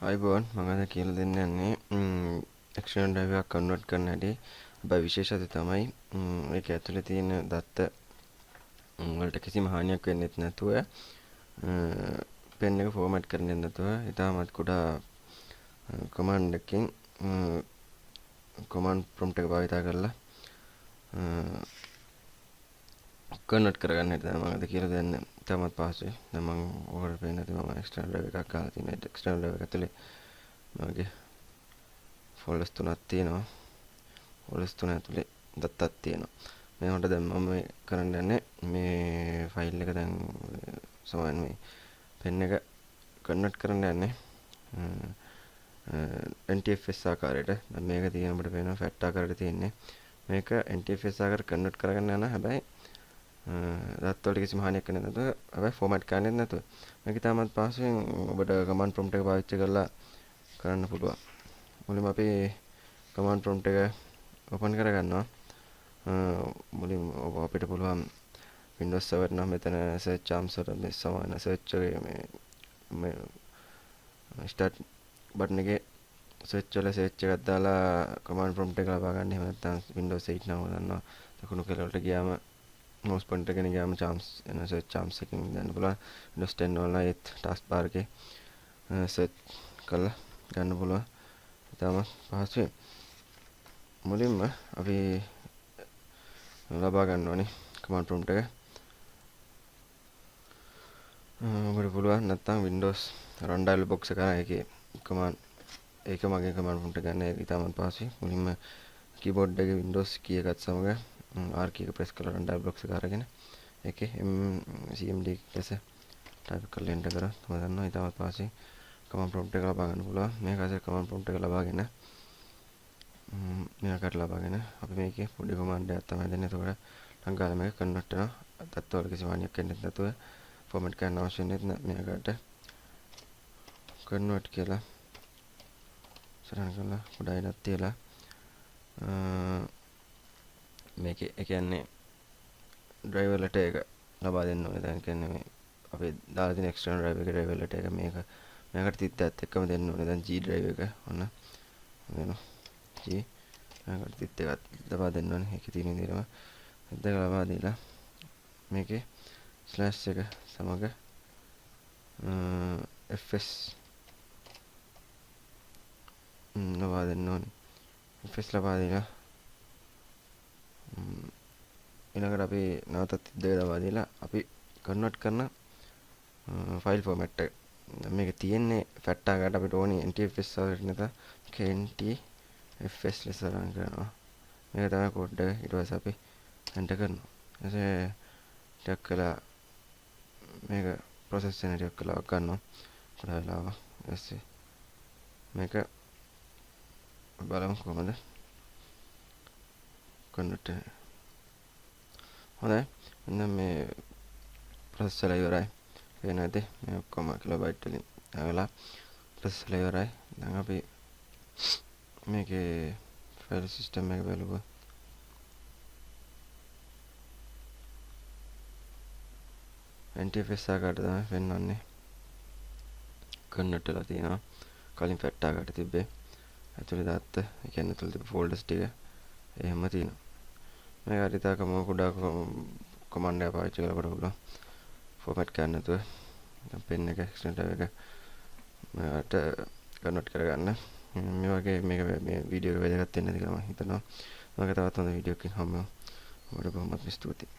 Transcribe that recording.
අයිබෝන් මම අද කියලා දෙන්න යන්නේ එක්ස්ටර්නල් ඩ්‍රයිව් එකක් කන්වර්ට් කරන්න හැටි. හැබැයි විශේෂත්වය තමයි ඒක ඇතුලේ තියෙන දත්ත වලට කිසිම හානියක් වෙන්නේ නැතුව පෙන් එක ෆෝමැට් කරන්නේ නැතුව ඉතාමත් කුඩා කමාන්ඩ් එකකින් කමාන්ඩ් ප්‍රොම්ප්ට් එක භාවිත කරලා කන්වර්ට් කරගන්න හැටි තමයි මම අද කියලා දෙන්නේ. ඉතාමත් පහසුයි. දැන් මම ඔයාලට පේන්න ඇති මම එක්ස්ටර්නල් ඩ්‍රයිව් එකක් ගහලා තියෙනවා. එක්ස්ටර්නල් ඩ්‍රයිව් එක ඇතුලේ මගේ ෆෝල්ඩර්ස් තුනක් තියෙනවා. ෆෝල්ඩර්ස් තුන ඇතුලේ දත්තක් තියෙනවා. මේකට දැන් මම කරන්න යන්නේ මේ ෆයිල් එක දැන් සමාන මේ පෙන් එක කන්වර්ට් කරන්න යන්නේ NTFS ආකාරයට. දැන් මේක තියෙන අපිට පේනවා ෆැට් ආකාරයට තියෙන්නේ. මේක NTFS ආකාරයට කන්වර්ට් කරගන්න යනවා. හැබැයි දත් වලට කිසිම හානියක් වෙන්නේ නැතුව හැබැයි ෆෝමැට් කරන්නේ නැතුව. මේක තාමත් පහසුවෙන් ඔබට කමාන්ඩ් ප්‍රොම්ප්ට් එක පාවිච්චි කරලා කරන්න පුළුවන්. මුලින්ම අපි කමාන්ඩ් ප්‍රොම්ප්ට් එක ඕපන් කරගන්නවා. මුලින්ම අපිට පුළුවන් Windows server නම් මෙතන search arms වල මේ සමාන search එකේ මේ start button එකේ search වල search එකක් දාලා command prompt එක ලබා ගන්න. එහෙම නැත්නම් Windows 8 නම් ගන්නවා. දකුණු කෙළ වලට ගියාම mouse pointer එකගෙන ගියාම charms එන search arms එකකින් දාන්න පුළුවන්. Windows 10 වල ඒත් task bar එකේ search කරලා ගන්න පුළුවන්. ඉතාම පහසුයි. මුලින්ම අපි ලබා ගන්න ඕනේ command prompt එක. ඔබට පුළුවන් නැත්නම් Windows run dialog box එක කරා ඒකේ command ඒක මගේ command prompt එක ගන්න ඒක ඉතාමත් පහසුයි. මුලින්ම keyboard එකේ Windows key එකත් සමග R key එක press කරලා run dialog box එක අරගෙන ඒකේ cmd ලෙස type කරලා enter කරා. මම දන්නවා ඉතාමත් පහසුයි command prompt එක ලබා ගන්න පුළුවන්. මේක ඇතුලේ command prompt එක ලබාගෙන මේකට ලබාගෙන අපි මේකේ පොඩි command එකක් තමයි දෙන්නේ. එතකොට ලංකාවේ මේක convert වෙනවා. තත්ත්වවල කිසිම හානියක් වෙන්නේ නැතුව ෆෝමැට් කරන්න අවශ්‍ය නැහැ. මේකට convert කියලා සරණ කරලා පොඩ්ඩයි නත් තියලා මේකේ ඒ කියන්නේ driver වලට ඒක ලබා දෙන්න ඕනේ. දැන් කියන්නේ මේ අපි දාලා තියෙන external drive එකේ driver වලට ඒක මේකට තිත්තත් එක්කම දෙන්න ඕනේ. දැන් G drive එක ඔන්න වෙනවා. G මේකට තිත් එකක් ලබා දෙන්න ඕනේ. ඒකේ තියෙන විදිහටම දෙක ලබා දීලා මේකේ slash එක සමග fs ලබා දෙන්න ඕනේ. fs ලබා දීලා ඊළඟට අපි නැවතත් දෙක ලබා දීලා අපි කන්වර්ට් කරන ෆයිල් ෆෝමැට් එක. මේක තියෙන්නේ ෆැට් ආකාරයට අපිට ඕනි NTFS වලට නැත KNTFS ලෙස රන් කරනවා. මේක තමයි කෝඩ් එක. ඊට පස්සේ අපි enter කරනවා. ඊටසේ ටිකක් කළා මේක process වෙන ටිකක් කළා ගන්නවා. කොහොමද වෙලාව ඊටසේ මේක බලමු කොහොමද කන්වර්ට් වෙන්නේ. හොඳයි. මෙන්න මේ process එක ඉවරයි. වෙන නැති මේ ඔක්කොම කිලෝබයිට් වලින් ආවලා process එක ඉවරයි. දැන් අපි මේකේ file system එක බලුවා. NTFS ආකාරයට තමයි පෙන්වන්නේ. කන්වර්ට් වෙලා තියෙනවා. කලින් ෆැට් ආකාරයට තිබ්බේ. ඇතුලේ දාත්ත ඒ කියන්නේ ඇතුලේ තිබ්බ ෆෝල්ඩර්ස් ටික එහෙම තියෙනවා. මේක හරියටම කුඩා කමාන්ඩ් එක පාවිච්චි කරලා අපට පුළුවන් ෆෝමැට් කරන්න නැතුව පෙන් එක එක්ස්ටෙන්ඩර් එක මේකට කන්වර්ට් කරගන්න. මේ වගේ මේ වීඩියෝ එක වැදගත් වෙන්න ඇති කියලා මම හිතනවා. මම තවත් හොඳ වීඩියෝ එකකින් හම්බ වෙමු. ඔබට බොහොමත් ස්තුතියි.